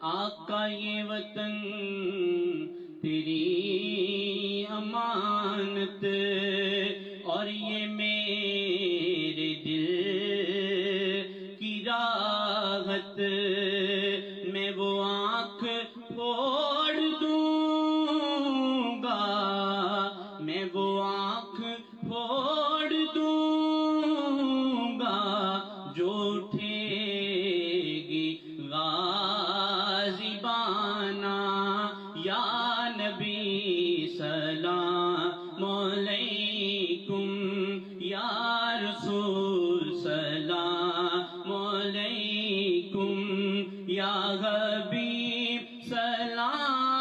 آقا یہ وطن تیری امانت، اور یہ میرے دل کی راحت، میں وہ آنکھ پھوڑ دوں گا، میں وہ آنکھ پھوڑ دوں گا جو اٹھے گی غازبانہ۔ یا نبی سلام علیکم، یا رسول سلام علیکم، یا حبیب سلام